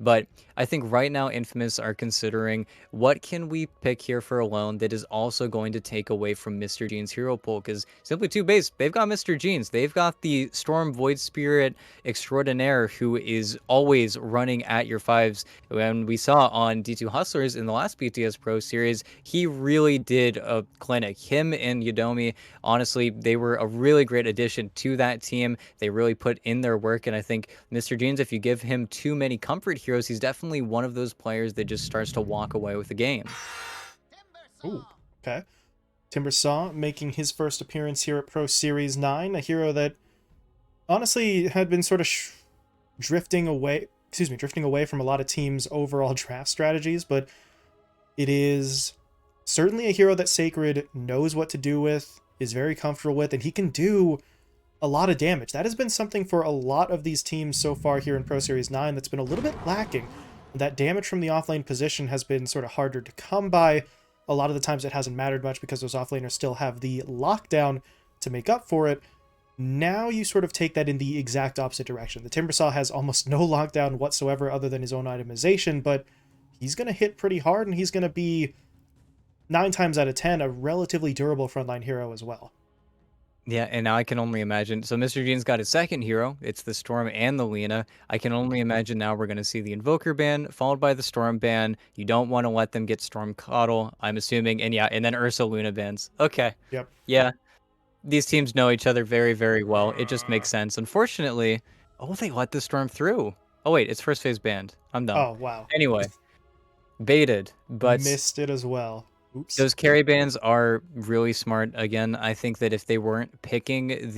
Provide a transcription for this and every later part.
But I think right now Infamous are considering what can we pick here for a loan that is also going to take away from Mr. Gene's hero pool, because simply two base, they've got Mr. Gene's, they've got the Storm Void Spirit extraordinaire who is always running at your fives. When we saw on D2 Hustlers in the last BTS Pro series, he really did a clinic. Him and Yodomi, honestly, they were a really great addition to that team. They really put in their work, and I think Mr. Jeans, if you give him too many comfort heroes, he's definitely one of those players that just starts to walk away with the game. Ooh, okay. Timbersaw making his first appearance here at Pro Series 9, a hero that honestly had been sort of drifting away, drifting away from a lot of teams' overall draft strategies, but it is certainly a hero that Sacred knows what to do with, is very comfortable with, and he can do a lot of damage. That has been something for a lot of these teams so far here in Pro Series 9 that's been a little bit lacking. That damage from the offlane position has been sort of harder to come by. A lot of the times it hasn't mattered much because those offlaners still have the lockdown to make up for it. Now you sort of take that in the exact opposite direction. The Timbersaw has almost no lockdown whatsoever other than his own itemization, but he's going to hit pretty hard, and he's going to be 9 times out of 10 a relatively durable frontline hero as well. Yeah, and now I can only imagine. So Mr. Jean's got his second hero. It's the Storm and the Lena. I can only imagine now we're going to see the Invoker ban, followed by the Storm ban. You don't want to let them get Storm Coddle, I'm assuming. And yeah, and then Ursa Luna bans. Okay. Yep. Yeah, these teams know each other very, very well. It just makes sense. Unfortunately, oh, they let the Storm through. Oh, wait, it's first phase banned. I'm dumb. Oh, wow. Anyway, baited, but Missed it as well. Oops. those carry bans are really smart. Again, I think that if they weren't picking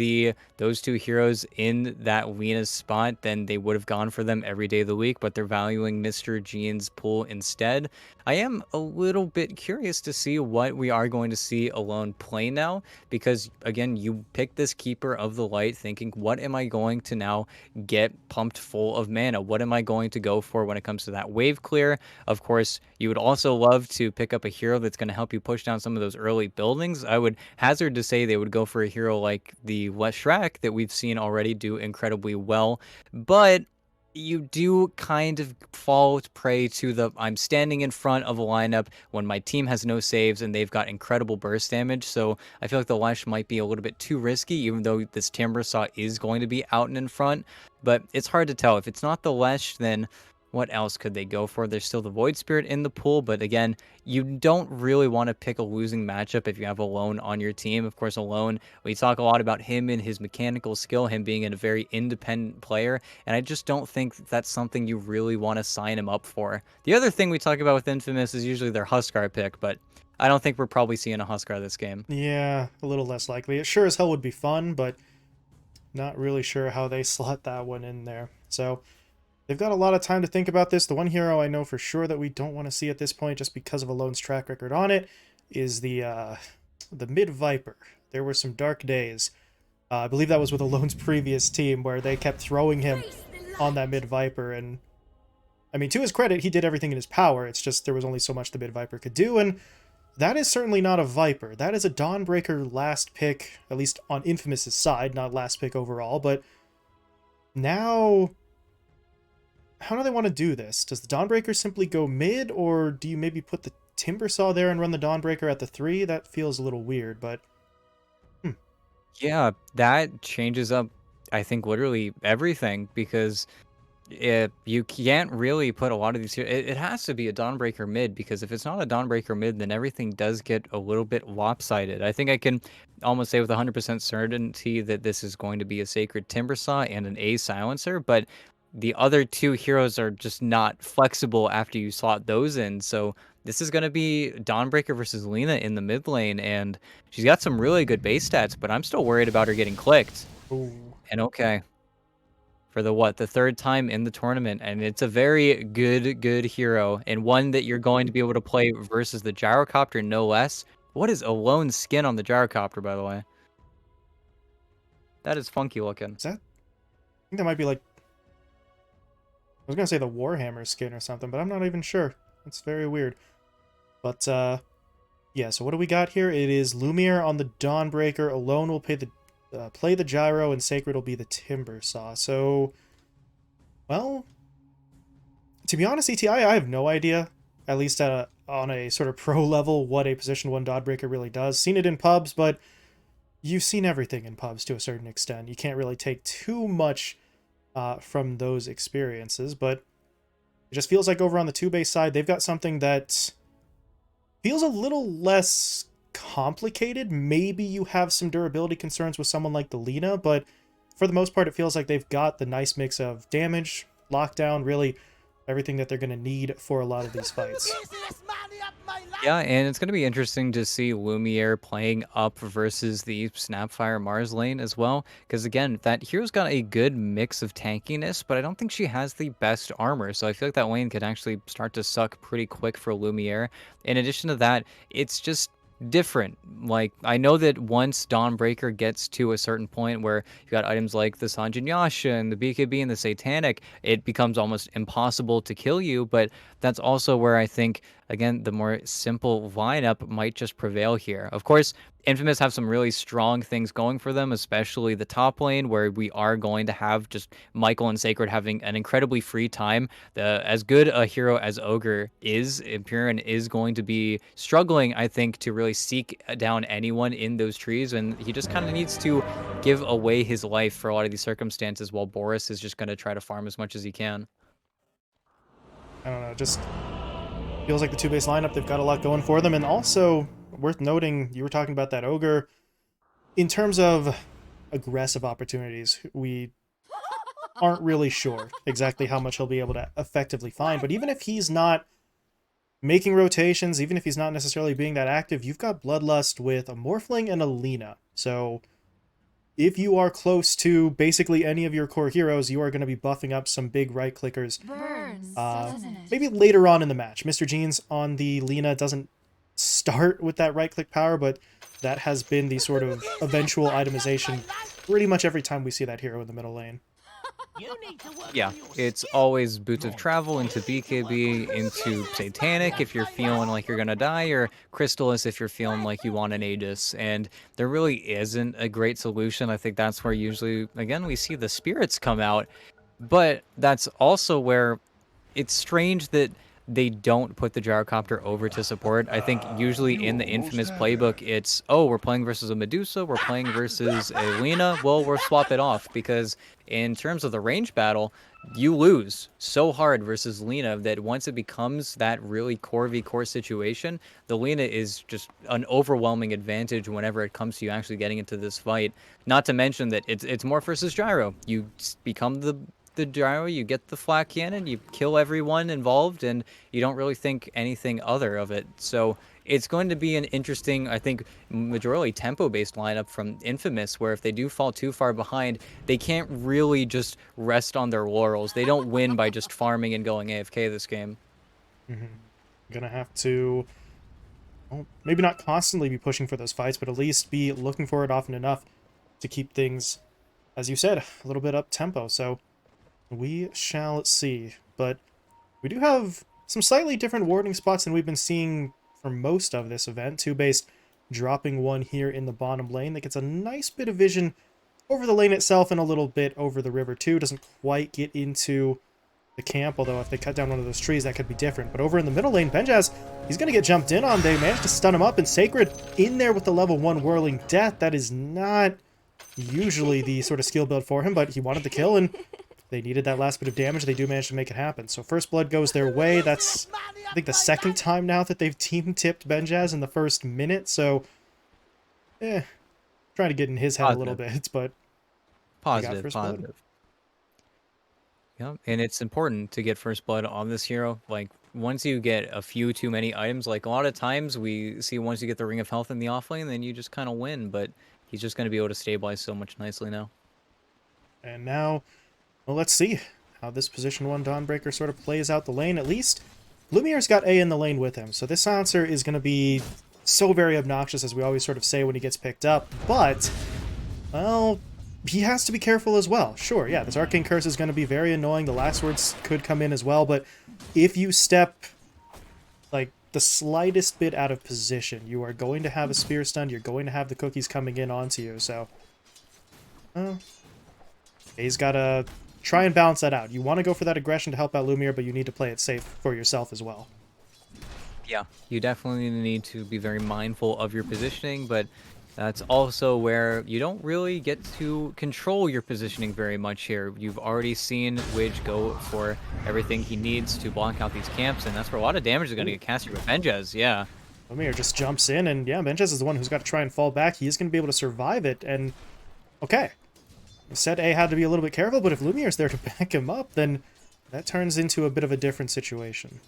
those two heroes in that Lena's spot, then they would have gone for them every day of the week, but they're valuing Mr. Jean's pool instead. I am a little bit curious to see what we are going to see Alone play now, because again, you pick this Keeper of the Light thinking, what am I going to now get pumped full of mana? What am I going to go for when it comes to that wave clear? Of course, you would also love to pick up a hero that's going to help you push down some of those early buildings. I would hazard to say they would go for a hero like the Shrek that we've seen already do incredibly well. But you do kind of fall prey to the I'm standing in front of a lineup when my team has no saves and they've got incredible burst damage. So I feel like the Lesh might be a little bit too risky, even though this Timbersaw is going to be out and in front. But it's hard to tell. If it's not the Lesh, then what else could they go for? There's still the Void Spirit in the pool, but again, you don't really want to pick a losing matchup if you have Alone on your team. Of course, Alone, we talk a lot about him and his mechanical skill, him being a very independent player, and I just don't think that's something you really want to sign him up for. The other thing we talk about with Infamous is usually their Huskar pick, but I don't think we're probably seeing a Huskar this game. Yeah, a little less likely. It sure as hell would be fun, but not really sure how they slot that one in there. So they've got a lot of time to think about this. The one hero I know for sure that we don't want to see at this point, just because of Alone's track record on it, is the Mid Viper. There were some dark days. I believe that was with Alone's previous team where they kept throwing him on that Mid Viper, and I mean, to his credit, he did everything in his power. It's just there was only so much the Mid Viper could do, and that is certainly not a Viper. That is a Dawnbreaker last pick, at least on Infamous's side, not last pick overall, but now how do they want to do this? Does the Dawnbreaker simply go mid, or do you maybe put the Timbersaw there and run the Dawnbreaker at the 3? That feels a little weird, but Yeah, that changes up, I think, literally everything, because you can't really put a lot of these here. It has to be a Dawnbreaker mid, because if it's not a Dawnbreaker mid, then everything does get a little bit lopsided. I think I can almost say with 100% certainty that this is going to be a Sacred Timbersaw and an A Silencer, but the other two heroes are just not flexible after you slot those in. So this is going to be Dawnbreaker versus Lena in the mid lane, and she's got some really good base stats, but I'm still worried about her getting clicked. ooh. And okay, for the third time in the tournament, and it's a very good hero, and one that you're going to be able to play versus the Gyrocopter, no less. What is Alone skin on the Gyrocopter, by the way? That is funky looking. Is that? I think that might be like. I was gonna say the Warhammer skin or something, but I'm not even sure. It's very weird. But, yeah, so what do we got here? It is Lumiere on the Dawnbreaker. Alone will play the Gyro, and Sacred will be the Timbersaw. So, well, To be honest, ETI, I have no idea, at least on a sort of pro level, what a position 1 Dawnbreaker really does. Seen it in pubs, but you've seen everything in pubs to a certain extent. You can't really take too much from those experiences, but it just feels like over on the 2-base side, they've got something that feels a little less complicated. Maybe you have some durability concerns with someone like the Lina, but for the most part, it feels like they've got the nice mix of damage, lockdown, really everything that they're going to need for a lot of these fights. Yeah, and it's going to be interesting to see Lumiere playing up versus the Snapfire Mars lane as well. Because again, that hero's got a good mix of tankiness, but I don't think she has the best armor. So I feel like that lane could actually start to suck pretty quick for Lumiere. In addition to that, it's just different. Like, I know that once Dawnbreaker gets to a certain point where you got items like the Sanjin Yasha and the BKB and the Satanic, it becomes almost impossible to kill you. But that's also where I think, again, the more simple lineup might just prevail here. Of course, Infamous have some really strong things going for them, especially the top lane, where we are going to have just Michael and Sacred having an incredibly free time. As good a hero as Ogre is, Imperial is going to be struggling, I think, to really seek down anyone in those trees, and he just kind of needs to give away his life for a lot of these circumstances, while Boris is just going to try to farm as much as he can. I don't know, just feels like the 2-base lineup, they've got a lot going for them. And also, worth noting, you were talking about that Ogre. In terms of aggressive opportunities, we aren't really sure exactly how much he'll be able to effectively find. But even if he's not making rotations, even if he's not necessarily being that active, you've got Bloodlust with a Morphling and a Lina. So if you are close to basically any of your core heroes, you are going to be buffing up some big right clickers. Maybe later on in the match. Mr. Jeans on the Lina doesn't start with that right click power, but that has been the sort of eventual itemization pretty much every time we see that hero in the middle lane. Yeah, it's always Boots of Travel into BKB, into Satanic if you're feeling like you're gonna die, or Crystallis if you're feeling like you want an Aegis. And there really isn't a great solution. I think that's where usually, again, we see the spirits come out. But that's also where it's strange that they don't put the gyrocopter over to support. I think usually in the Infamous playbook, it's, oh, we're playing versus a Medusa, we're playing versus a Lina, well, we'll swap it off, because in terms of the range battle, you lose so hard versus Lina that once it becomes that really core v core situation, the Lina is just an overwhelming advantage whenever it comes to you actually getting into this fight. Not to mention that it's more versus gyro. You become the gyro, you get the flat cannon, you kill everyone involved, and you don't really think anything other of it. So it's going to be an interesting, I think, majorly tempo-based lineup from Infamous, where if they do fall too far behind, they can't really just rest on their laurels. They don't win by just farming and going AFK this game. Gonna have to, well, maybe not constantly be pushing for those fights, but at least be looking for it often enough to keep things, as you said, a little bit up tempo. So we shall see. But we do have some slightly different warding spots than we've been seeing for most of this event. 2-base dropping one here in the bottom lane that gets a nice bit of vision over the lane itself and a little bit over the river too. Doesn't quite get into the camp, although if they cut down one of those trees, that could be different. But over in the middle lane, Benjaz, he's going to get jumped in on. They managed to stun him up, and Sacred in there with the level 1 Whirling Death. That is not usually the sort of skill build for him, but he wanted the kill, and they needed that last bit of damage. They do manage to make it happen. So first blood goes their way. That's, I think, the second time now that they've team-tipped Benjaz in the first minute. So, trying to get in his head a little bit, but Positive. Yeah, and it's important to get first blood on this hero. Like, once you get a few too many items, like a lot of times we see once you get the Ring of Health in the offlane, then you just kind of win, but he's just going to be able to stabilize so much nicely now. And now, well, let's see how this position 1 Dawnbreaker sort of plays out the lane. At least, Lumiere's got A in the lane with him, so this silencer is going to be so very obnoxious, as we always sort of say when he gets picked up, but, well, he has to be careful as well. Sure, yeah, this Arcane Curse is going to be very annoying. The last words could come in as well, but if you step, like, the slightest bit out of position, you are going to have a spear stun, you're going to have the cookies coming in onto you, so... He's got to try and balance that out. You want to go for that aggression to help out Lumiere, but you need to play it safe for yourself as well. Yeah, you definitely need to be very mindful of your positioning, but that's also where you don't really get to control your positioning very much here. You've already seen Widge go for everything he needs to block out these camps, and that's where a lot of damage is going to Ooh. get cast here with Benjez, yeah. Lumiere just jumps in, and yeah, Benches is the one who's got to try and fall back. He is going to be able to survive it, and okay. I said A had to be a little bit careful, but if Lumiere's there to back him up, then that turns into a bit of a different situation.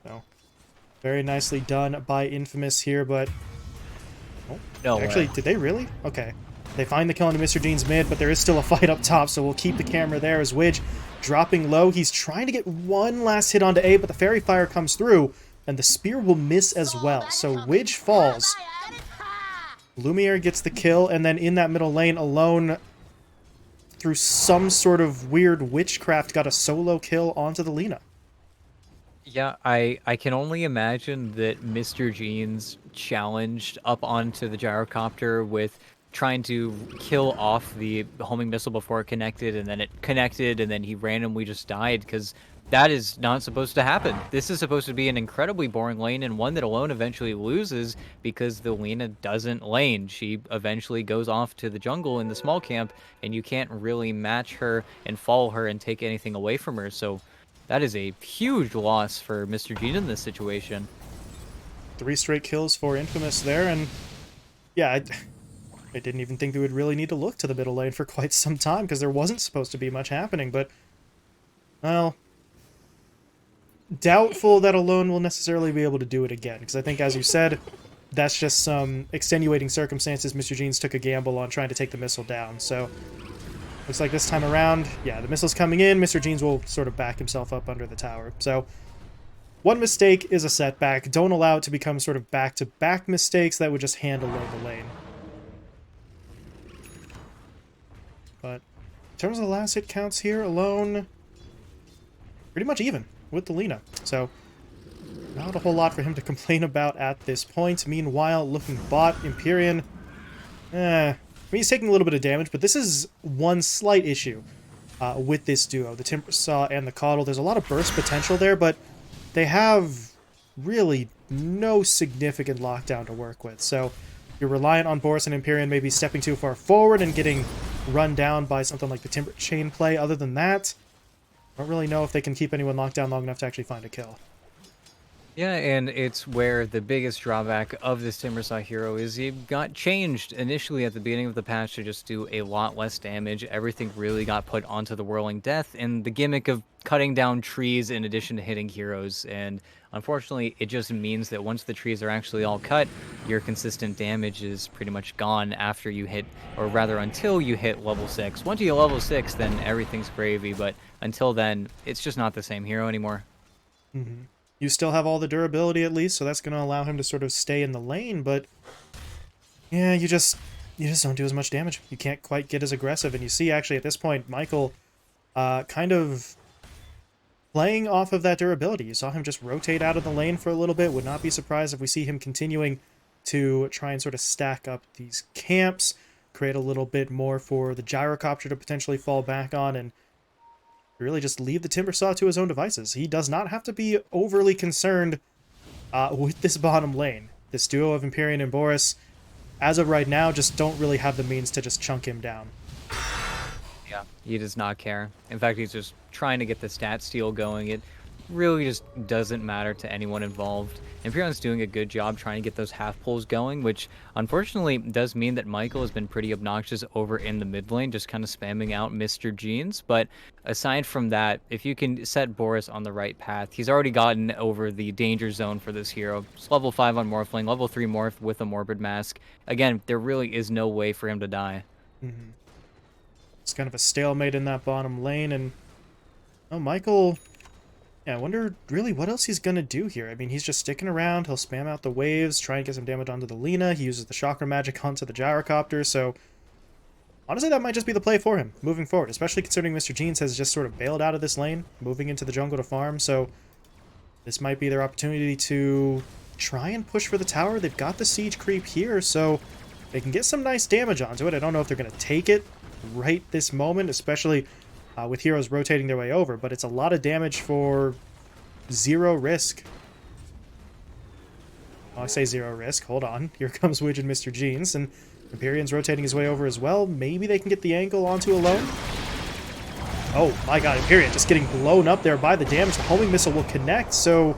So, very nicely done by Infamous here, but... Oh, No actually, way. did they really? Okay. They find the kill into Mr. Jean's mid, but there is still a fight up top, so we'll keep the camera there as Widge dropping low. He's trying to get one last hit onto A, but the Fairy Fire comes through, and the spear will miss as well. So Widge falls. Lumiere gets the kill, and then in that middle lane alone, through some sort of weird witchcraft, got a solo kill onto the Lina. Yeah, I can only imagine that Mr. Jeans challenged up onto the gyrocopter with trying to kill off the homing missile before it connected, and then it connected, and then he randomly just died, because that is not supposed to happen. This is supposed to be an incredibly boring lane, and one that alone eventually loses because the Lina doesn't lane. She eventually goes off to the jungle in the small camp, and you can't really match her and follow her and take anything away from her, so... That is a huge loss for Mr. Gene in this situation. 3 straight kills for Infamous there, and yeah, I didn't even think they would really need to look to the middle lane for quite some time, because there wasn't supposed to be much happening, but, well, doubtful that alone will necessarily be able to do it again, because I think, as you said, that's just some extenuating circumstances. Mr. Jeans took a gamble on trying to take the missile down, so... Looks like this time around, yeah, the missile's coming in. Mr. Jeans will sort of back himself up under the tower. So, one mistake is a setback. Don't allow it to become sort of back-to-back mistakes that would just hand alone the lane. But in terms of the last hit counts here, alone, pretty much even with the Lina. So, not a whole lot for him to complain about at this point. Meanwhile, looking bot, Empyrean, I mean, he's taking a little bit of damage, but this is one slight issue with this duo, the Timbersaw and the Coddle. There's a lot of burst potential there, but they have really no significant lockdown to work with. So you're reliant on Boris and Empyrean maybe stepping too far forward and getting run down by something like the Timber Chain play. Other than that, I don't really know if they can keep anyone locked down long enough to actually find a kill. Yeah, and it's where the biggest drawback of this Timbersaw hero is he got changed initially at the beginning of the patch to just do a lot less damage. Everything really got put onto the Whirling Death and the gimmick of cutting down trees in addition to hitting heroes. And unfortunately, it just means that once the trees are actually all cut, your consistent damage is pretty much gone after you hit, or rather until you hit level 6. Once you hit level 6, then everything's gravy, but until then, it's just not the same hero anymore. Mm-hmm. You still have all the durability at least, so that's going to allow him to sort of stay in the lane, but yeah, you just don't do as much damage. You can't quite get as aggressive, and you see actually at this point, Michael kind of playing off of that durability. You saw him just rotate out of the lane for a little bit. Would not be surprised if we see him continuing to try and sort of stack up these camps, create a little bit more for the gyrocopter to potentially fall back on, and really just leave the Timbersaw to his own devices. He does not have to be overly concerned with this bottom lane. This duo of Empyrean and Boris, as of right now, just don't really have the means to just chunk him down. Yeah, he does not care. In fact, he's just trying to get the stat steal going. It really just doesn't matter to anyone involved. Imperial's doing a good job trying to get those half pulls going, which unfortunately does mean that Michael has been pretty obnoxious over in the mid lane, just kind of spamming out Mr. Jeans. But aside from that, if you can set Boris on the right path, he's already gotten over the danger zone for this hero. It's level 5 on Morphling, level 3 Morph with a Morbid Mask. Again, there really is no way for him to die. Mm-hmm. It's kind of a stalemate in that bottom lane, and oh, Michael... Yeah, I wonder really what else he's going to do here. I mean, he's just sticking around. He'll spam out the waves, try and get some damage onto the Lina. He uses the chakra magic onto the gyrocopter, so honestly, that might just be the play for him moving forward, especially considering Mr. Jeans has just sort of bailed out of this lane, moving into the jungle to farm, so this might be their opportunity to try and push for the tower. They've got the siege creep here, so they can get some nice damage onto it. I don't know if they're going to take it right this moment, especially with heroes rotating their way over, but it's a lot of damage for zero risk. I say zero risk. Hold on. Here comes Widge and Mr. Jeans, and Empyrean's rotating his way over as well. Maybe they can get the angle onto Alone. Oh my god, Empyrean just getting blown up there by the damage. The homing missile will connect, so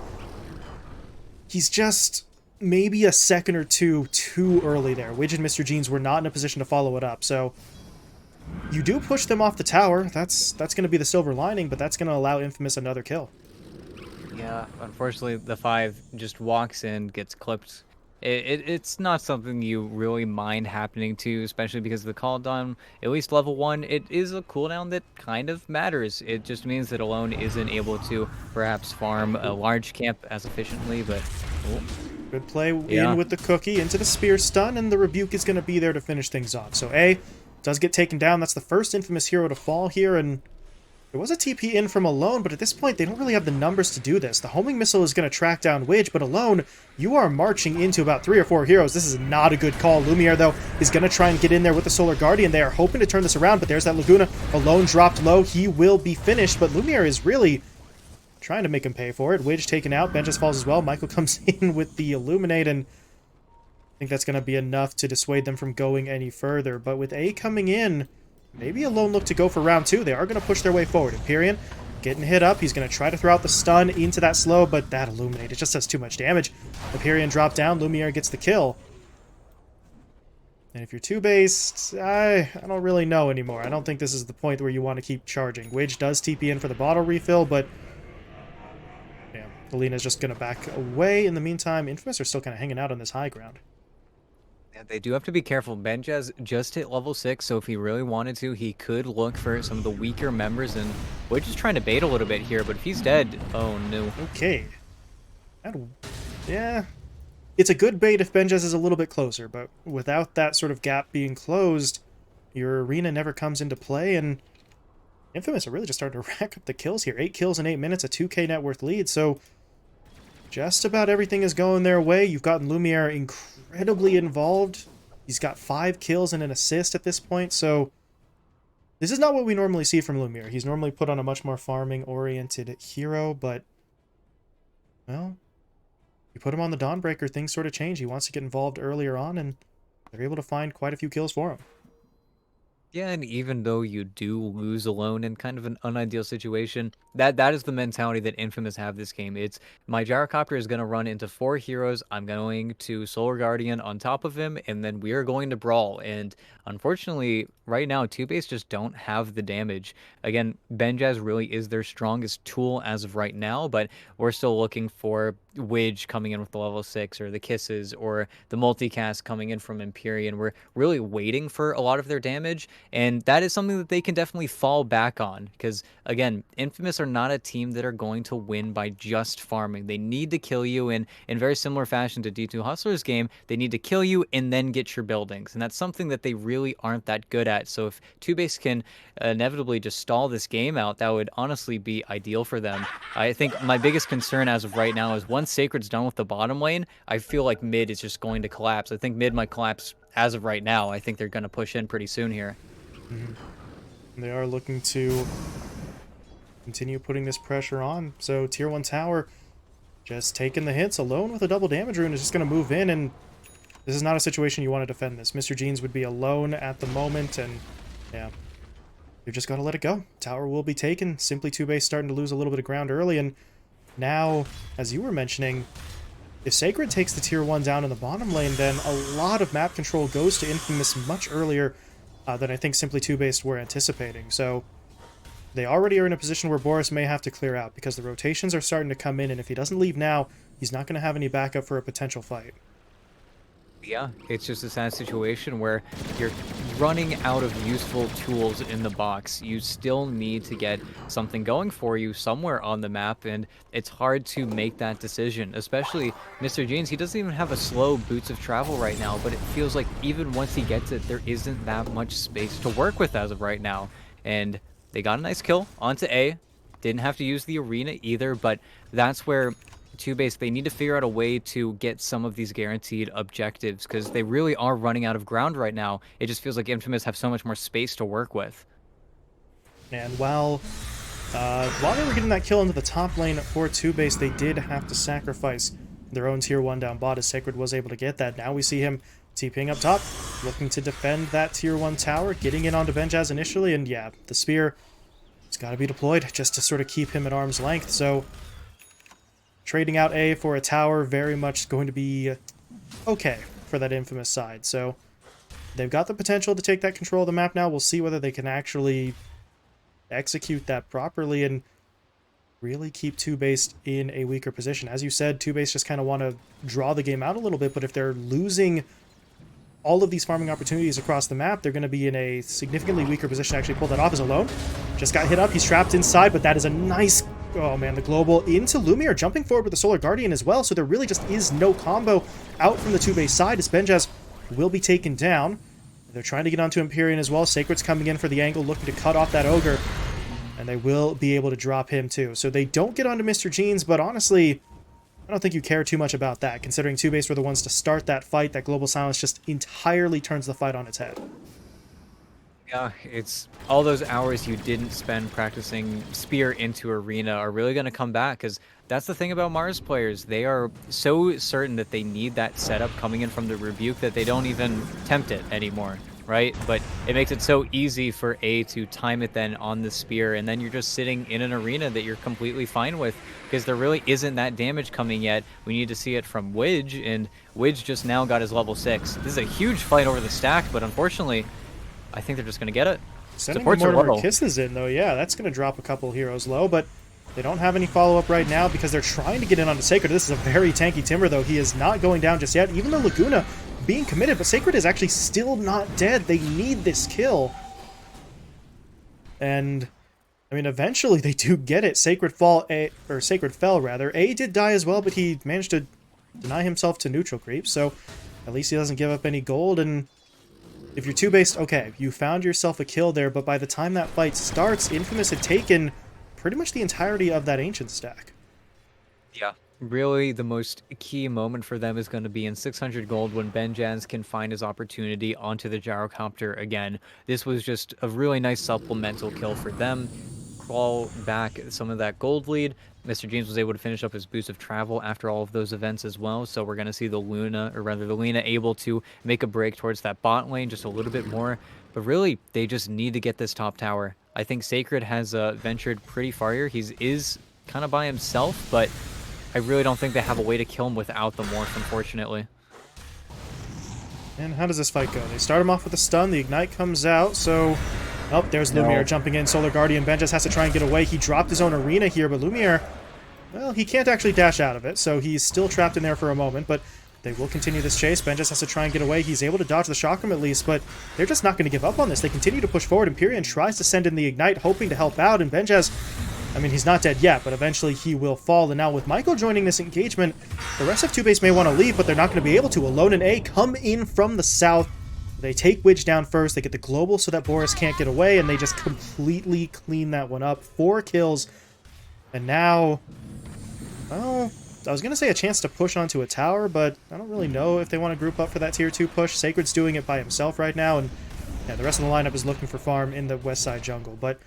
he's just maybe a second or two too early there. Widge and Mr. Jeans were not in a position to follow it up, so you do push them off the tower. That's going to be the silver lining, but that's going to allow Infamous another kill. Yeah, unfortunately, the 5 just walks in, gets clipped. It's not something you really mind happening to, especially because the cooldown, at least level 1, it is a cooldown that kind of matters. It just means that Alone isn't able to perhaps farm a large camp as efficiently, but... Oh. Good play Yeah. in with the cookie into the spear stun, and the rebuke is going to be there to finish things off. So A does get taken down. That's the first Infamous hero to fall here, and there was a TP in from Alone, but at this point, they don't really have the numbers to do this. The homing missile is going to track down Widge, but Alone, you are marching into about 3 or 4 heroes. This is not a good call. Lumiere, though, is going to try and get in there with the Solar Guardian. They are hoping to turn this around, but there's that Laguna. Alone dropped low. He will be finished, but Lumiere is really trying to make him pay for it. Widge taken out. Benches falls as well. Michael comes in with the Illuminate, and I think that's going to be enough to dissuade them from going any further. But with A coming in, maybe Alone look to go for round 2. They are going to push their way forward. Empyrean getting hit up. He's going to try to throw out the stun into that slow, but that Illuminate, it just does too much damage. Empyrean dropped down. Lumiere gets the kill. And if you're 2-based, I don't really know anymore. I don't think this is the point where you want to keep charging. Widge does TP in for the bottle refill, but yeah, Alina's just going to back away. In the meantime, Infamous are still kind of hanging out on this high ground. Yeah, they do have to be careful. Benjaz just hit level 6, so if he really wanted to, he could look for some of the weaker members, and we're just trying to bait a little bit here, but if he's dead, oh no. Okay. Yeah. It's a good bait if Benjaz is a little bit closer, but without that sort of gap being closed, your arena never comes into play, and Infamous are really just starting to rack up the kills here. 8 kills in 8 minutes, a 2k net worth lead, so just about everything is going their way. You've gotten Lumiere incredibly involved. He's got 5 kills and an assist at this point, so this is not what we normally see from Lumiere. He's normally put on a much more farming-oriented hero, but, well, you put him on the Dawnbreaker, things sort of change. He wants to get involved earlier on, and they're able to find quite a few kills for him. Yeah, and even though you do lose Alone in kind of an unideal situation, that is the mentality that Infamous have this game. It's my gyrocopter is going to run into 4 heroes. I'm going to Solar Guardian on top of him, and then we are going to brawl. And unfortunately, right now, 2-base just don't have the damage. Again, Benjaz really is their strongest tool as of right now, but we're still looking for Widge coming in with the level 6, or the Kisses, or the multicast coming in from Empyrean. We're really waiting for a lot of their damage, and that is something that they can definitely fall back on, because again, Infamous are not a team that are going to win by just farming. They need to kill you, and in very similar fashion to D2 Hustler's game, they need to kill you and then get your buildings, and that's something that they really aren't that good at. So if 2-base can inevitably just stall this game out, that would honestly be ideal for them. I think my biggest concern as of right now is once Sacred's done with the bottom lane, I feel like mid is just going to collapse. I think mid might collapse as of right now. I think they're going to push in pretty soon here. Mm-hmm. They are looking to continue putting this pressure on. So tier 1 tower just taking the hits. Alone with a double damage rune is just going to move in, and this is not a situation you want to defend this. Mr. Jeans would be alone at the moment, and yeah, you just got to let it go. Tower will be taken. Simply 2-base starting to lose a little bit of ground early, and now, as you were mentioning, if Sacred takes the tier 1 down in the bottom lane, then a lot of map control goes to Infamous much earlier than I think Simply 2-base were anticipating. So they already are in a position where Boris may have to clear out, because the rotations are starting to come in, and if he doesn't leave now, he's not going to have any backup for a potential fight. Yeah, it's just a sad situation where you're running out of useful tools in the box. You still need to get something going for you somewhere on the map, and it's hard to make that decision, especially Mr. Jeans. He doesn't even have a slow boots of travel right now, but it feels like even once he gets it, there isn't that much space to work with as of right now. And they got a nice kill onto A. Didn't have to use the arena either, but that's where 2-base, they need to figure out a way to get some of these guaranteed objectives, because they really are running out of ground right now. It just feels like Infamous have so much more space to work with. And while they were getting that kill into the top lane for TOOBASED, they did have to sacrifice their own tier 1 down bot as Sacred was able to get that. Now we see him TPing up top, looking to defend that tier 1 tower, getting in onto Benjaz initially, and yeah, the spear has got to be deployed just to sort of keep him at arm's length. So trading out A for a tower, very much going to be okay for that Infamous side. So they've got the potential to take that control of the map now. We'll see whether they can actually execute that properly and really keep TOOBASED in a weaker position. As you said, TOOBASED just kind of want to draw the game out a little bit, but if they're losing all of these farming opportunities across the map, they're going to be in a significantly weaker position to actually pull that off. As Alone just got hit up. He's trapped inside, but that is a nice... Oh man, the global into Lumiere, jumping forward with the Solar Guardian as well, so there really just is no combo out from the TOOBASED side as Benjaz will be taken down. They're trying to get onto Empyrean as well. Sacred's coming in for the angle, looking to cut off that Ogre, and they will be able to drop him too. So they don't get onto Mr. Jeans, but honestly, I don't think you care too much about that, considering TOOBASED were the ones to start that fight. That global silence just entirely turns the fight on its head. Yeah, it's all those hours you didn't spend practicing Spear into Arena are really going to come back, because that's the thing about Mars players. They are so certain that they need that setup coming in from the Rebuke that they don't even tempt it anymore, right? But it makes it so easy for A to time it then on the Spear, and then you're just sitting in an arena that you're completely fine with, because there really isn't that damage coming yet. We need to see it from Widge, and Widge just now got his level 6. This is a huge fight over the stack, but unfortunately, I think they're just going to get it. Sending the Mortimer Kisses in, though, yeah, that's going to drop a couple heroes low, but they don't have any follow-up right now because they're trying to get in onto Sacred. This is a very tanky Timber, though. He is not going down just yet, even though Laguna being committed, but Sacred is actually still not dead. They need this kill. And, I mean, eventually they do get it. Sacred fell, rather. A did die as well, but he managed to deny himself to neutral creep, so at least he doesn't give up any gold, and if you're TOOBASED, okay, you found yourself a kill there, but by the time that fight starts, Infamous had taken pretty much the entirety of that Ancient stack. Yeah. Really, the most key moment for them is going to be in 600 gold when Benjaz can find his opportunity onto the Gyrocopter again. This was just a really nice supplemental kill for them. Crawl back some of that gold lead. Mr. James was able to finish up his boost of travel after all of those events as well, so we're going to see the Luna, or rather the Lena, able to make a break towards that bot lane just a little bit more. But really, they just need to get this top tower. I think Sacred has ventured pretty far here. He is kind of by himself, but I really don't think they have a way to kill him without the morph, unfortunately. And how does this fight go? They start him off with a stun, the Ignite comes out, so... Oh, there's Lumiere jumping in. Solar Guardian. Benjaz has to try and get away. He dropped his own arena here, but Lumiere, well, he can't actually dash out of it, so he's still trapped in there for a moment, but they will continue this chase. Benjaz has to try and get away. He's able to dodge the Chakram at least, but they're just not going to give up on this. They continue to push forward. Empyrean tries to send in the Ignite, hoping to help out, and Benjaz, I mean, he's not dead yet, but eventually he will fall. And now with Michael joining this engagement, the rest of TOOBASED may want to leave, but they're not going to be able to. Alone and A come in from the south. They take Widge down first, they get the global so that Boris can't get away, and they just completely clean that one up. 4 kills, and now, well, I was going to say a chance to push onto a tower, but I don't really know if they want to group up for that tier 2 push. Sacred's doing it by himself right now, and yeah, the rest of the lineup is looking for farm in the west side jungle. But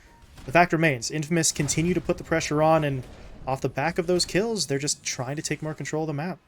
the fact remains, Infamous continue to put the pressure on, and off the back of those kills, they're just trying to take more control of the map.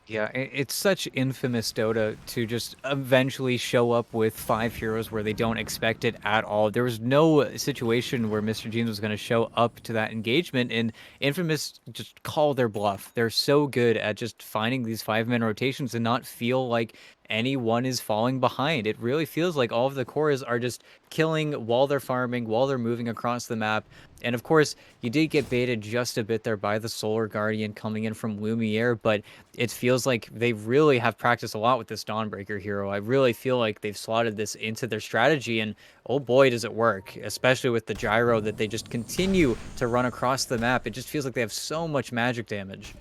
Yeah, it's such Infamous Dota to just eventually show up with 5 heroes where they don't expect it at all. There was no situation where Mr. Jeans was going to show up to that engagement, and Infamous just call their bluff. They're so good at just finding these 5-man rotations and not feel like anyone is falling behind. It really feels like all of the cores are just killing while they're farming, while they're moving across the map. And of course, you did get baited just a bit there by the Solar Guardian coming in from Lumiere, but it feels like they really have practiced a lot with this Dawnbreaker hero. I really feel like they've slotted this into their strategy, and oh boy, does it work, especially with the gyro that they just continue to run across the map. It just feels like they have so much magic damage.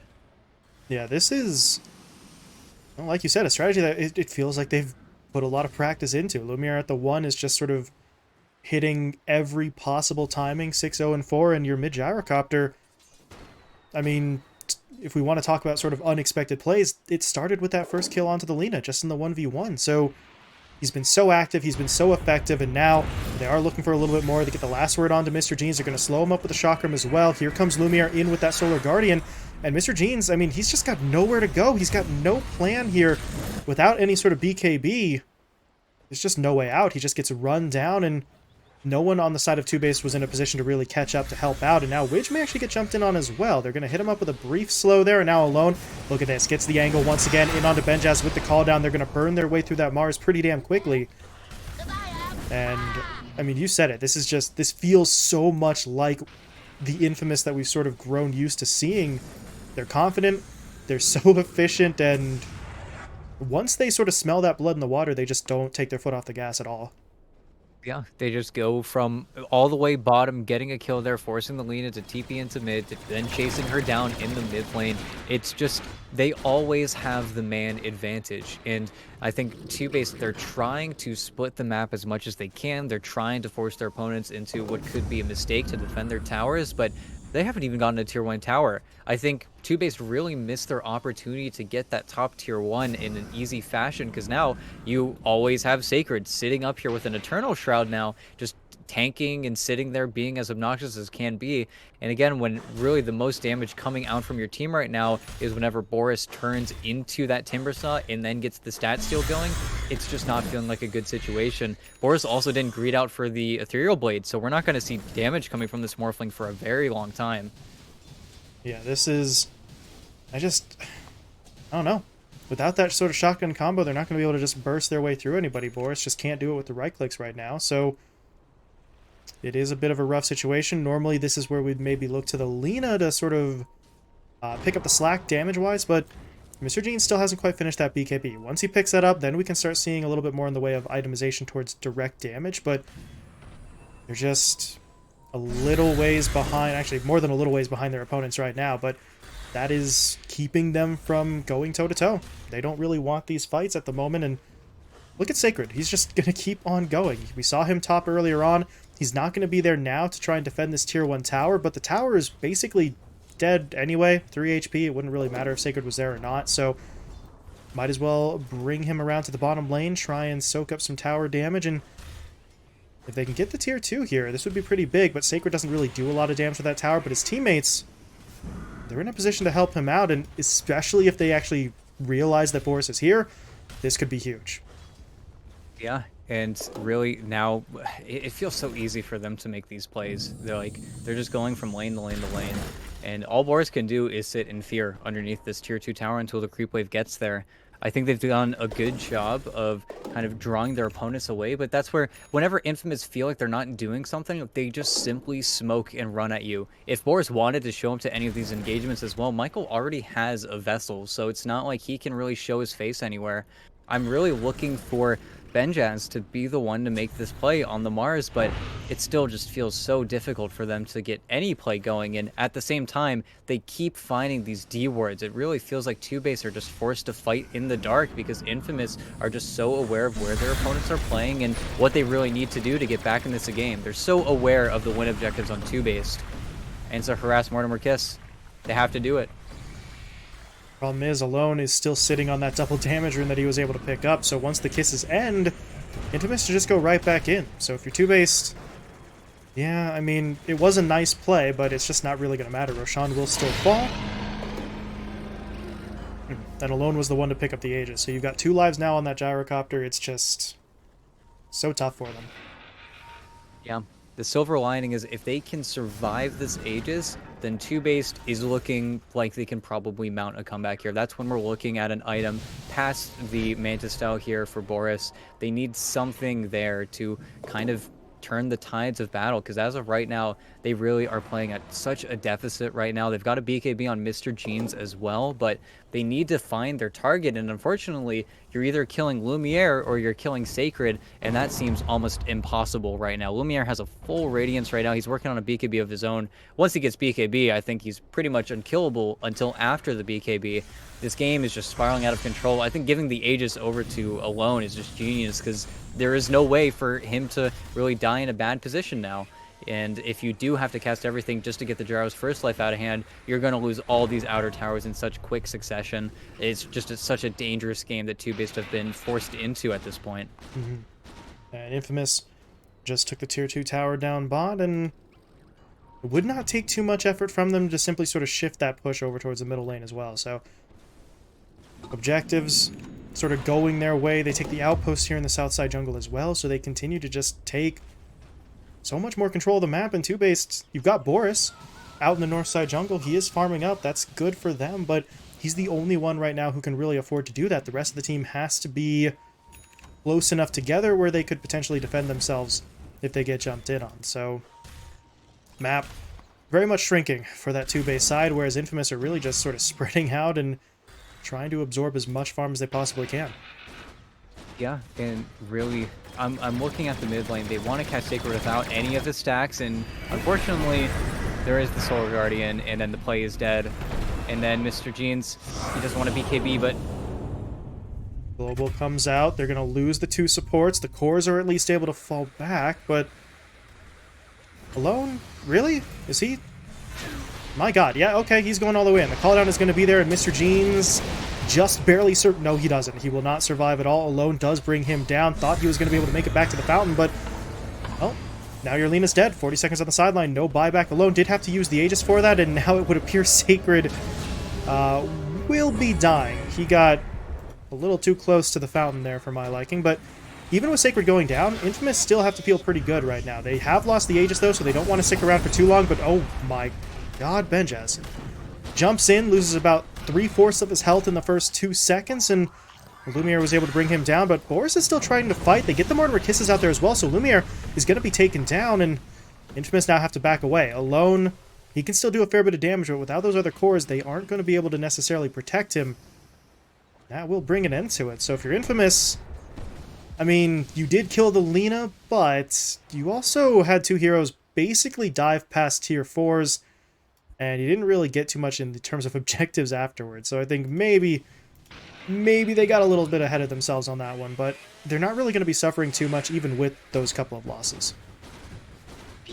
Yeah, this is, well, like you said, a strategy that it feels like they've put a lot of practice into. Lumiere at the 1 is just sort of hitting every possible timing, 6, 0, and 4, and your mid-gyrocopter, I mean, if we want to talk about sort of unexpected plays, it started with that first kill onto the Lena, just in the 1v1, so He's been so active, he's been so effective, and now they are looking for a little bit more. They get the last word on to Mr. Jeans. They're going to slow him up with the Chakram as well. Here comes Lumiere in with that Solar Guardian, and Mr. Jeans, I mean, he's just got nowhere to go. He's got no plan here without any sort of BKB. There's just no way out. He just gets run down, and no one on the side of TOOBASED was in a position to really catch up to help out, and now Widge may actually get jumped in on as well. They're going to hit him up with a brief slow there, and now Alone, look at this, gets the angle once again, in onto Benjaz with the call down. They're going to burn their way through that Mars pretty damn quickly. And, I mean, you said it, this feels so much like the Infamous that we've sort of grown used to seeing. They're confident, they're so efficient, and once they sort of smell that blood in the water, they just don't take their foot off the gas at all. Yeah, they just go from all the way bottom, getting a kill there, forcing the Lina to TP into mid, then chasing her down in the mid lane. It's just, they always have the man advantage. And I think TOOBASED, they're trying to split the map as much as they can. They're trying to force their opponents into what could be a mistake to defend their towers, but they haven't even gotten a tier 1 tower. I think TOOBASED really missed their opportunity to get that top tier 1 in an easy fashion, because now you always have Sacred sitting up here with an Eternal Shroud now, just tanking and sitting there being as obnoxious as can be. And again, when really the most damage coming out from your team right now is whenever Boris turns into that Timbersaw and then gets the stat steal going, it's just not feeling like a good situation. Boris also didn't greed out for the Ethereal Blade, so we're not going to see damage coming from this Morphling for a very long time. Yeah, this is... I don't know. Without that sort of shotgun combo, they're not going to be able to just burst their way through anybody. Boris just can't do it with the right clicks right now, so it is a bit of a rough situation. Normally, this is where we'd maybe look to the Lina to sort of pick up the slack damage-wise, but Mr. Jean still hasn't quite finished that BKB. Once he picks that up, then we can start seeing a little bit more in the way of itemization towards direct damage, but they're just a little ways behind, actually more than a little ways behind their opponents right now, but that is keeping them from going toe-to-toe. They don't really want these fights at the moment, and look at Sacred. He's just going to keep on going. We saw him top earlier on. He's not going to be there now to try and defend this tier 1 tower, but the tower is basically dead anyway. 3 HP. It wouldn't really matter if Sacred was there or not, so might as well bring him around to the bottom lane, try and soak up some tower damage, and if they can get the tier 2 here, this would be pretty big, but Sacred doesn't really do a lot of damage to that tower, but his teammates, they're in a position to help him out, and especially if they actually realize that Boris is here, this could be huge. Yeah, and really now it feels so easy for them to make these plays. They're just going from lane to lane to lane, and all Boris can do is sit in fear underneath this tier 2 tower until the creep wave gets there. I think they've done a good job of kind of drawing their opponents away, but that's where whenever Infamous feel like they're not doing something, they just simply smoke and run at you. If Boris wanted to show up to any of these engagements as well, Michael already has a vessel, so it's not like he can really show his face anywhere. I'm really looking for Benjaz to be the one to make this play on the Mars, but it still just feels so difficult for them to get any play going, and at the same time, they keep finding these D wards. It really feels like TOOBASED are just forced to fight in the dark because Infamous are just so aware of where their opponents are playing and what they really need to do to get back in this game. They're so aware of the win objectives on TOOBASED, and so harass Mortimer Kiss. They have to do it. Problem is, Alone is still sitting on that double damage rune that he was able to pick up, so once the kisses end, Infamous to just go right back in. So if you're TOOBASED, yeah, I mean, it was a nice play, but it's just not really going to matter. Roshan will still fall. And Alone was the one to pick up the Aegis. So you've got 2 lives now on that gyrocopter. It's just so tough for them. Yeah. The silver lining is if they can survive this Aegis, then TOOBASED is looking like they can probably mount a comeback here. That's when we're looking at an item past the Mantis style here for Boris. They need something there to kind of turn the tides of battle, because as of right now, they really are playing at such a deficit right now. They've got a BKB on Mr. Jeans as well, but they need to find their target, and unfortunately, you're either killing Lumiere or you're killing Sacred, and that seems almost impossible right now. Lumiere has a full Radiance right now. He's working on a BKB of his own. Once he gets BKB, I think he's pretty much unkillable until after the BKB. This game is just spiraling out of control. I think giving the Aegis over to Alone is just genius, because there is no way for him to really die in a bad position now. And if you do have to cast everything just to get the Gyro's first life out of hand, you're going to lose all these outer towers in such quick succession. It's just such a dangerous game that TOOBASED have been forced into at this point. Mm-hmm. And Infamous just took the tier 2 tower down bot, and it would not take too much effort from them to simply sort of shift that push over towards the middle lane as well. So objectives sort of going their way. They take the outpost here in the south side jungle as well, so they continue to just take so much more control of the map. And TOOBASED, you've got Boris out in the north side jungle. He is farming up. That's good for them, but he's the only one right now who can really afford to do that. The rest of the team has to be close enough together where they could potentially defend themselves if they get jumped in on. So map very much shrinking for that TOOBASED side, whereas Infamous are really just sort of spreading out and trying to absorb as much farm as they possibly can. Yeah, and really, I'm looking at the mid lane. They want to catch Sacred without any of the stacks, and unfortunately, there is the Solar Guardian, and then the play is dead. And then Mr. Jeans, he doesn't want to BKB, but Global comes out. They're going to lose the 2 supports. The cores are at least able to fall back, but Alone? Really? Is he? My god, yeah, okay, he's going all the way in. The call down is going to be there, and Mr. Jeans just barely no, he doesn't. He will not survive at all. Alone does bring him down. Thought he was going to be able to make it back to the fountain, but, well, now your Lena's dead. 40 seconds on the sideline. No buyback. Alone did have to use the Aegis for that, and now it would appear Sacred will be dying. He got a little too close to the fountain there for my liking, but even with Sacred going down, Infamous still have to feel pretty good right now. They have lost the Aegis, though, so they don't want to stick around for too long, but oh my god, Benjaz jumps in, loses about 3/4 of his health in the first 2 seconds, and Lumiere was able to bring him down, but Boris is still trying to fight. They get the Mortimer Kisses out there as well, so Lumiere is going to be taken down, and Infamous now have to back away. Alone, he can still do a fair bit of damage, but without those other cores, they aren't going to be able to necessarily protect him. That will bring an end to it. So if you're Infamous, I mean, you did kill the Lina, but you also had 2 heroes basically dive past tier 4s, and you didn't really get too much in terms of objectives afterwards. So I think maybe they got a little bit ahead of themselves on that one, but they're not really going to be suffering too much even with those couple of losses.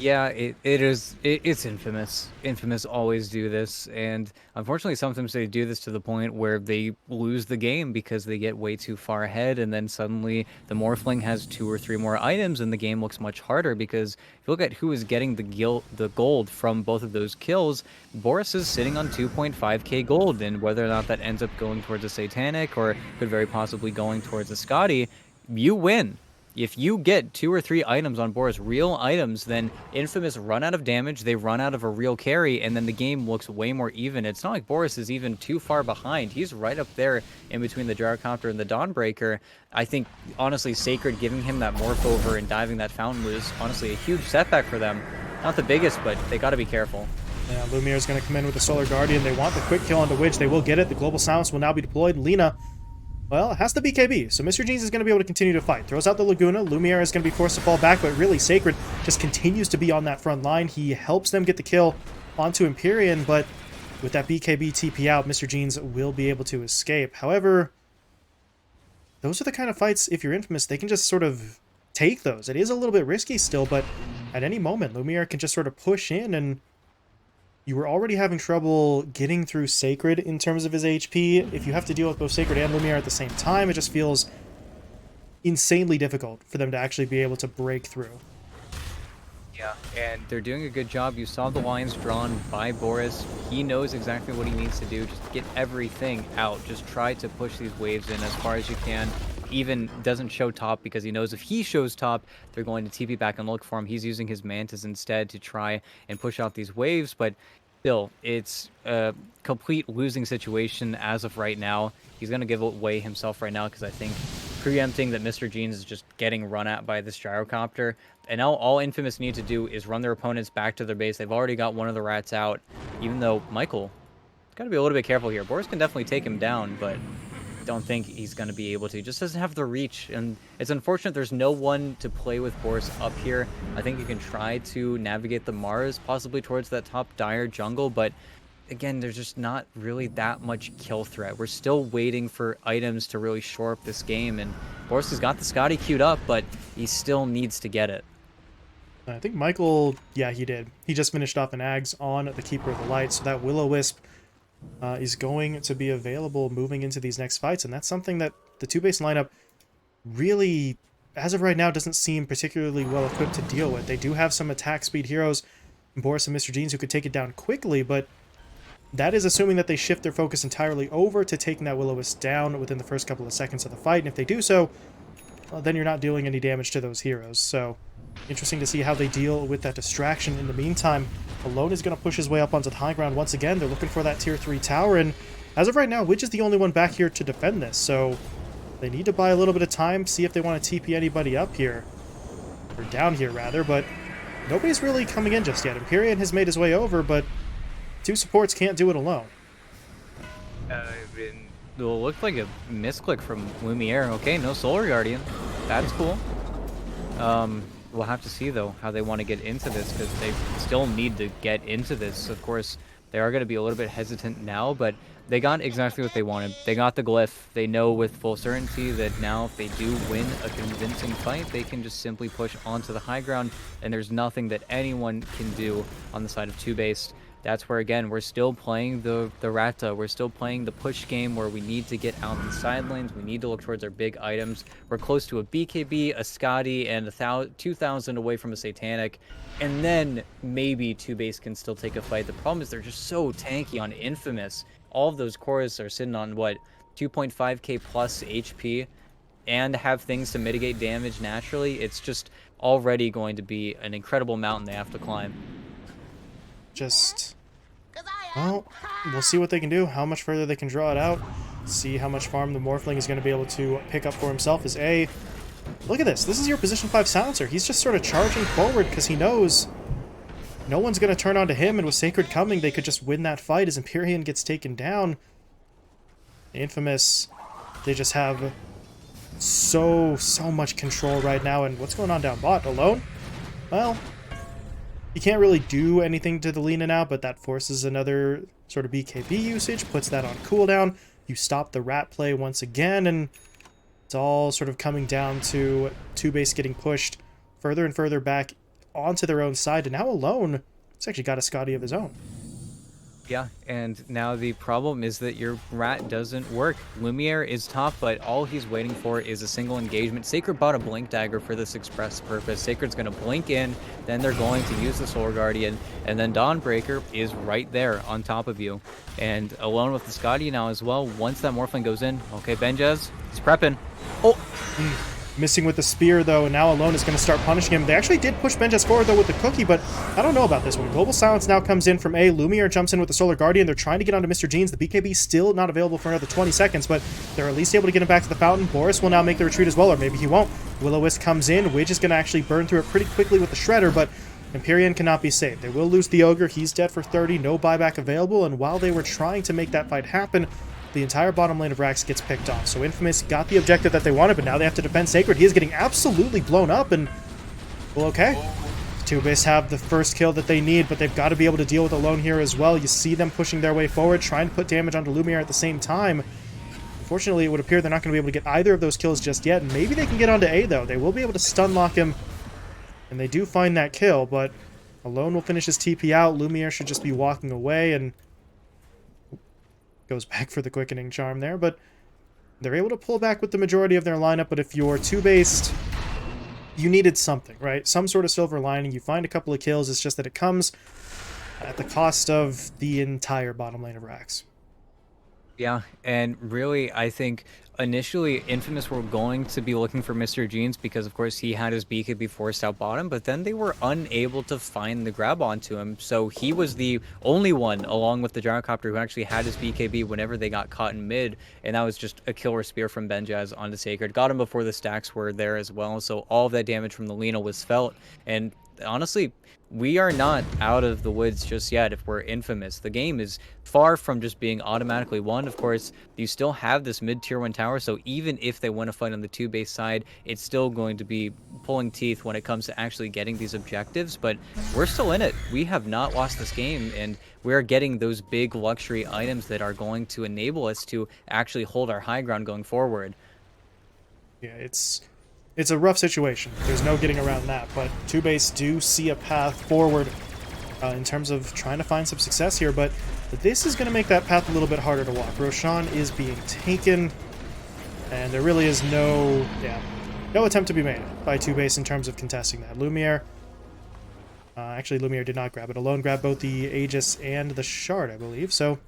yeah, it's Infamous. Infamous always do this, and unfortunately sometimes they do this to the point where they lose the game because they get way too far ahead, and then suddenly the Morphling has 2 or 3 more items and the game looks much harder. Because if you look at who is getting the gold from both of those kills, Boris is sitting on 2.5k gold, and whether or not that ends up going towards a Satanic or could very possibly going towards a Scotty, you win. If you get 2 or 3 items on Boris, real items, then Infamous run out of damage, they run out of a real carry, and then the game looks way more even. It's not like Boris is even too far behind. He's right up there in between the Gyrocopter and the Dawnbreaker. I think, honestly, Sacred giving him that morph over and diving that fountain was honestly a huge setback for them. Not the biggest, but they got to be careful. Yeah, Lumiere's going to come in with the Solar Guardian. They want the quick kill onto Witch. They will get it. The Global Silence will now be deployed. Lina, well, it has to be KB, so Mr. Jeans is going to be able to continue to fight. Throws out the Laguna. Lumiere is going to be forced to fall back, but really Sacred just continues to be on that front line. He helps them get the kill onto Empyrean, but with that BKB TP out, Mr. Jeans will be able to escape. However, those are the kind of fights, if you're Infamous, they can just sort of take those. It is a little bit risky still, but at any moment, Lumiere can just sort of push in, and you were already having trouble getting through Sacred in terms of his HP. If you have to deal with both Sacred and Lumiere at the same time, it just feels insanely difficult for them to actually be able to break through. Yeah, and they're doing a good job. You saw the lines drawn by Boris. He knows exactly what he needs to do. Just get everything out. Just try to push these waves in as far as you can. Even doesn't show top because he knows if he shows top, they're going to TP back and look for him. He's using his Mantis instead to try and push out these waves, but still, it's a complete losing situation as of right now. He's going to give away himself right now because I think preempting that Mr. Jeans is just getting run at by this Gyrocopter. And now all Infamous need to do is run their opponents back to their base. They've already got one of the rats out, even though Michael got to be a little bit careful here. Boris can definitely take him down, but don't think he's going to be able to. He just doesn't have the reach, and it's unfortunate there's no one to play with Boris up here. I think you can try to navigate the Mars possibly towards that top dire jungle, but again, there's just not really that much kill threat. We're still waiting for items to really shore up this game, and Boris has got the Scotty queued up, but he still needs to get it. I think Michael, yeah, he did. He just finished off an Ags on the Keeper of the Light, so that Will-O-Wisp is going to be available moving into these next fights, and that's something that the two-base lineup really, as of right now, doesn't seem particularly well equipped to deal with. They do have some attack speed heroes, Boris and Mr. Jeans, who could take it down quickly, but that is assuming that they shift their focus entirely over to taking that Will-O-Wisp down within the first couple of seconds of the fight, and if they do so, well, then you're not dealing any damage to those heroes. So, interesting to see how they deal with that distraction. In the meantime, Alone is going to push his way up onto the high ground once again. They're looking for that tier 3 tower, and as of right now, Widge is the only one back here to defend this, so they need to buy a little bit of time, see if they want to TP anybody up here, or down here rather, but nobody's really coming in just yet. Empyrean has made his way over, but two supports can't do it alone. It looked like a misclick from Lumiere. Okay, no Solar Guardian. That's cool. We'll have to see, though, how they want to get into this, because they still need to get into this. Of course, they are going to be a little bit hesitant now, but they got exactly what they wanted. They got the glyph. They know with full certainty that now if they do win a convincing fight, they can just simply push onto the high ground, and there's nothing that anyone can do on the side of two-based. That's where, again, we're still playing the Rata. We're still playing the push game where we need to get out the side lanes. We need to look towards our big items. We're close to a BKB, a Scotty, and 2,000 away from a Satanic. And then maybe two-base can still take a fight. The problem is they're just so tanky on Infamous. All of those cores are sitting on, what, 2.5k plus HP and have things to mitigate damage naturally. It's just already going to be an incredible mountain they have to climb. Just, well, we'll see what they can do, how much further they can draw it out, see how much farm the Morphling is going to be able to pick up for himself. As A, look at this. This is your position 5 silencer. He's just sort of charging forward because he knows no one's going to turn on to him, and with Sacred coming, they could just win that fight as Empyrean gets taken down. Infamous, they just have so much control right now, and what's going on down bot? Alone? Well, you can't really do anything to the Lina now, but that forces another sort of BKB usage, puts that on cooldown. You stop the rat play once again, and it's all sort of coming down to two-base getting pushed further and further back onto their own side, and now Alone has actually got a Scotty of his own. Yeah, and now the problem is that your rat doesn't work. Lumiere is top, but all he's waiting for is a single engagement. Sacred bought a Blink Dagger for this express purpose. Sacred's going to blink in, then they're going to use the Soul Guardian, and then Dawnbreaker is right there on top of you. And Alone with the Scotty now as well. Once that Morphling goes in, okay, Benjaz, he's prepping. Oh! Missing with the spear, though, and now Alone is going to start punishing him. They actually did push Benjaz forward, though, with the cookie, but I don't know about this one. Global Silence now comes in from A. Lumiere jumps in with the Solar Guardian. They're trying to get onto Mr. Jeans. The BKB still not available for another 20 seconds, but they're at least able to get him back to the fountain. Boris will now make the retreat as well, or maybe he won't. Will-O-Wisp comes in. Widge is going to actually burn through it pretty quickly with the Shredder, but Empyrean cannot be saved. They will lose the Ogre. He's dead for 30. No buyback available, and while they were trying to make that fight happen, the entire bottom lane of Rax gets picked off. So Infamous got the objective that they wanted, but now they have to defend Sacred. He is getting absolutely blown up, and, well, okay. Two-base have the first kill that they need, but they've got to be able to deal with Alone here as well. You see them pushing their way forward, trying to put damage onto Lumiere at the same time. Unfortunately, it would appear they're not going to be able to get either of those kills just yet. Maybe they can get onto A, though. They will be able to stun lock him, and they do find that kill, but Alone will finish his TP out. Lumiere should just be walking away, and goes back for the quickening charm there, but they're able to pull back with the majority of their lineup. But if you're two-based, you needed something, right? Some sort of silver lining. You find a couple of kills. It's just that it comes at the cost of the entire bottom lane of Rax. Yeah, and really, I think initially Infamous were going to be looking for Mr. Jeans because, of course, he had his BKB forced out bottom, but then they were unable to find the grab onto him. So he was the only one, along with the Gyrocopter, who actually had his BKB whenever they got caught in mid, and that was just a killer spear from Benjaz onto Sacred. Got him before the stacks were there as well, so all of that damage from the Lina was felt, and honestly, we are not out of the woods just yet if we're Infamous. The game is far from just being automatically won. Of course, you still have this mid-tier 1 tower, so even if they win a fight on the two-base side, it's still going to be pulling teeth when it comes to actually getting these objectives, but we're still in it. We have not lost this game, and we're getting those big luxury items that are going to enable us to actually hold our high ground going forward. Yeah, it's it's a rough situation. There's no getting around that, but TOOBASED do see a path forward in terms of trying to find some success here, but this is going to make that path a little bit harder to walk. Roshan is being taken, and there really is no attempt to be made by TOOBASED in terms of contesting that. Lumiere, actually Lumiere did not grab it. Alone grabbed both the Aegis and the Shard, I believe, so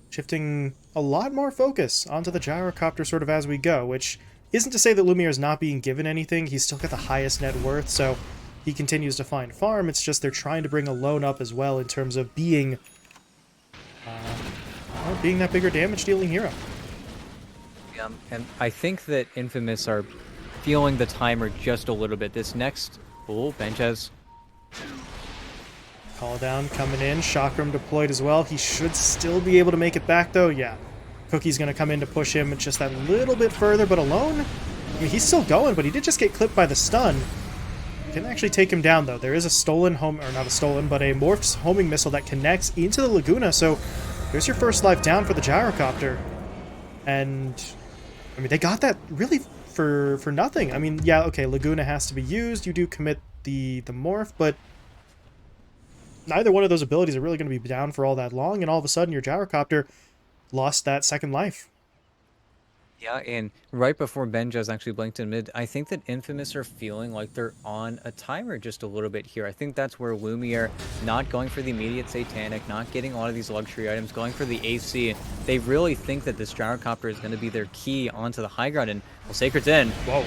shifting a lot more focus onto the Gyrocopter sort of as we go, which isn't to say that Lumiere is not being given anything. He's still got the highest net worth, so he continues to find farm. It's just they're trying to bring Alone up as well in terms of being that bigger damage-dealing hero. Yeah, and I think that Infamous are feeling the timer just a little bit. This next... Oh, Benches. Call down coming in. Chakram deployed as well. He should still be able to make it back, though. Yeah. Cookie's going to come in to push him just that little bit further, but Alone, I mean, he's still going, but he did just get clipped by the stun. Didn't actually take him down, though. There is a stolen home, or not a stolen, but a morph's homing missile that connects into the Laguna, so there's your first life down for the Gyrocopter. And, I mean, they got that really for nothing. I mean, yeah, okay, Laguna has to be used. You do commit the morph, but neither one of those abilities are really going to be down for all that long, and all of a sudden your Gyrocopter lost that second life. Yeah, and right before Benjas actually blinked in mid, I think that Infamous are feeling like they're on a timer just a little bit here. I think that's where Lumiere, not going for the immediate Satanic, not getting a lot of these luxury items, going for the AC, they really think that this Gyrocopter is going to be their key onto the high ground, and well, Sacred's in. Whoa.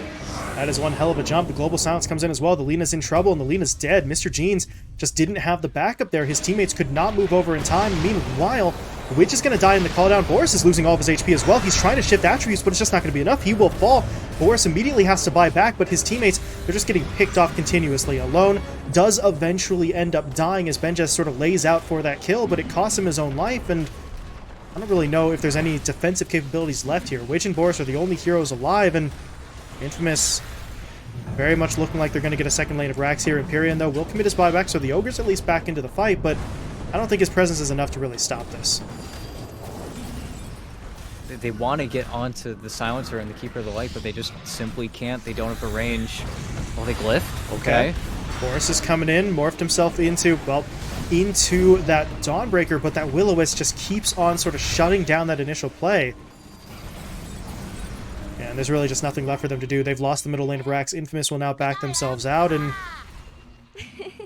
That is one hell of a jump. The Global Silence comes in as well. The Lena's in trouble, and the Lena's dead. Mr. Jeans just didn't have the backup there. His teammates could not move over in time. Meanwhile, Witch is going to die in the call down. Boris is losing all of his HP as well. He's trying to shift attributes, but it's just not going to be enough. He will fall. Boris immediately has to buy back, but his teammates, they're just getting picked off continuously. Alone does eventually end up dying as Benjes sort of lays out for that kill, but it costs him his own life, and I don't really know if there's any defensive capabilities left here. Witch and Boris are the only heroes alive, and Infamous very much looking like they're going to get a second lane of racks here. Empyrean, though, will commit his buyback, so the Ogre's at least back into the fight, but I don't think his presence is enough to really stop this. They want to get onto the Silencer and the Keeper of the Light, but they just simply can't. They don't have the range. Well, they glyph. Okay. Boris is coming in, morphed himself into that Dawnbreaker, but that Will-O-Wisp just keeps on sort of shutting down that initial play. And there's really just nothing left for them to do. They've lost the middle lane of racks. Infamous will now back themselves out, and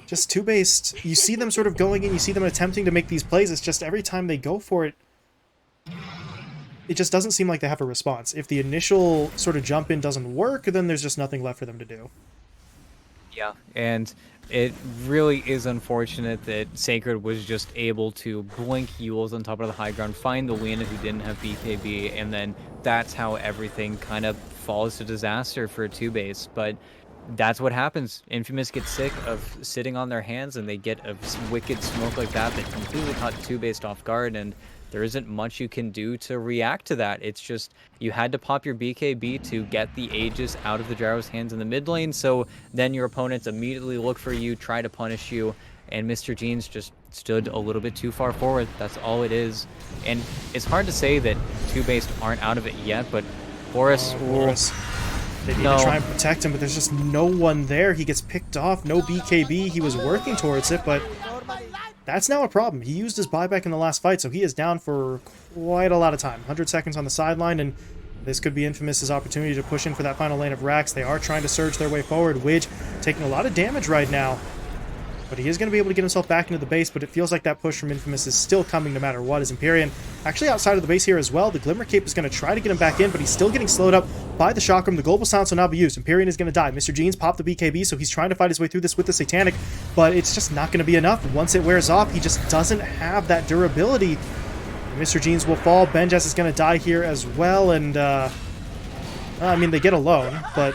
just TOOBASED, you see them sort of going in, you see them attempting to make these plays. It's just every time they go for it, it just doesn't seem like they have a response. If the initial sort of jump in doesn't work, then there's just nothing left for them to do. Yeah, and it really is unfortunate that Sacred was just able to blink Yules on top of the high ground, find the Lena who didn't have BKB, and then that's how everything kind of falls to disaster for TOOBASED. But that's what happens. Infamous gets sick of sitting on their hands, and they get a wicked smoke like that that completely caught TOOBASED off guard, and there isn't much you can do to react to that. It's just, you had to pop your BKB to get the Aegis out of the Gyro's hands in the mid lane, so then your opponents immediately look for you, try to punish you, and Mr. Jeans just stood a little bit too far forward. That's all it is. And it's hard to say that TOOBASED aren't out of it yet, but Boris... Boris. They need to try and protect him, but there's just no one there. He gets picked off, no BKB. He was working towards it, but that's now a problem. He used his buyback in the last fight, so he is down for quite a lot of time. 100 seconds on the sideline, and this could be Infamous's opportunity to push in for that final lane of racks. They are trying to surge their way forward. Widge taking a lot of damage right now, but he is going to be able to get himself back into the base, but it feels like that push from Infamous is still coming no matter what, as Empyrean actually outside of the base here as well. The Glimmer Cape is going to try to get him back in, but he's still getting slowed up by the Chakram. The Global Silence will now be used. Empyrean is going to die. Mr. Jeans popped the BKB, so he's trying to fight his way through this with the Satanic, but it's just not going to be enough. Once it wears off, he just doesn't have that durability. And Mr. Jeans will fall. Benjas is going to die here as well, and I mean, they get alone, but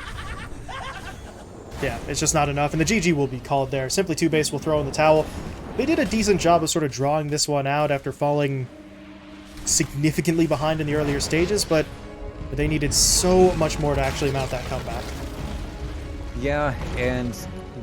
yeah, it's just not enough, and the GG will be called there. Simply TOOBASED will throw in the towel. They did a decent job of sort of drawing this one out after falling significantly behind in the earlier stages, but they needed so much more to actually mount that comeback. Yeah, and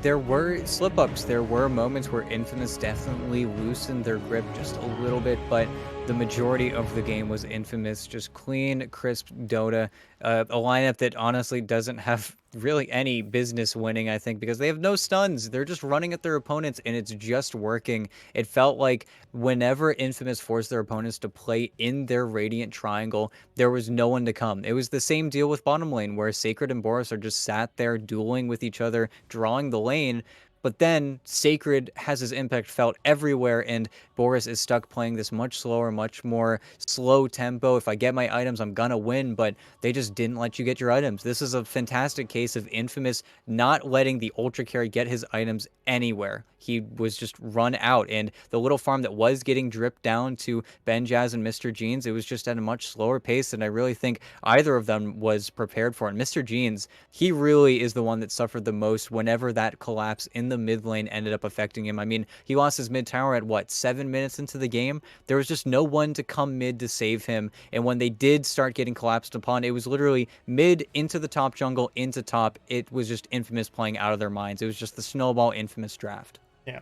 there were slip-ups. There were moments where Infamous definitely loosened their grip just a little bit, but the majority of the game was Infamous, just clean, crisp Dota, a lineup that honestly doesn't have really any business winning, I think, because they have no stuns. They're just running at their opponents, and it's just working. It felt like whenever Infamous forced their opponents to play in their Radiant Triangle, there was no one to come. It was the same deal with bottom lane, where Sacred and Boris are just sat there dueling with each other, drawing the lane. But then Sacred has his impact felt everywhere, and Boris is stuck playing this much slower, much more slow tempo. If I get my items, I'm gonna win, but they just didn't let you get your items. This is a fantastic case of Infamous not letting the Ultra Carry get his items anywhere. He was just run out, and the little farm that was getting dripped down to Benjaz and Mr. Jeans, it was just at a much slower pace than I really think either of them was prepared for. And Mr. Jeans, he really is the one that suffered the most whenever that collapse in the mid lane ended up affecting him. I mean, he lost his mid tower at what, 7 minutes into the game? There was just no one to come mid to save him. And when they did start getting collapsed upon, it was literally mid into the top jungle, into top. It was just Infamous playing out of their minds. It was just the snowball Infamous draft. Yeah.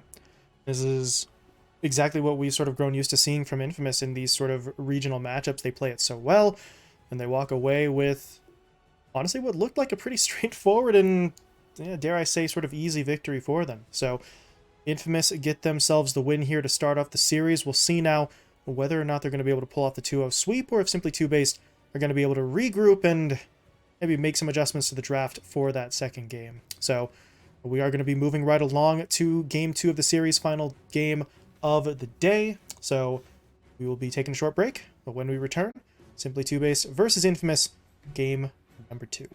This is exactly what we've sort of grown used to seeing from Infamous in these sort of regional matchups. They play it so well, and they walk away with, honestly, what looked like a pretty straightforward and, dare I say, sort of easy victory for them. So Infamous get themselves the win here to start off the series. We'll see now whether or not they're going to be able to pull off the 2-0 sweep, or if Simply TOOBASED are going to be able to regroup and maybe make some adjustments to the draft for that second game. So we are going to be moving right along to Game 2 of the series, final game of the day. So we will be taking a short break, but when we return, Simply TOOBASED versus Infamous, game number 2.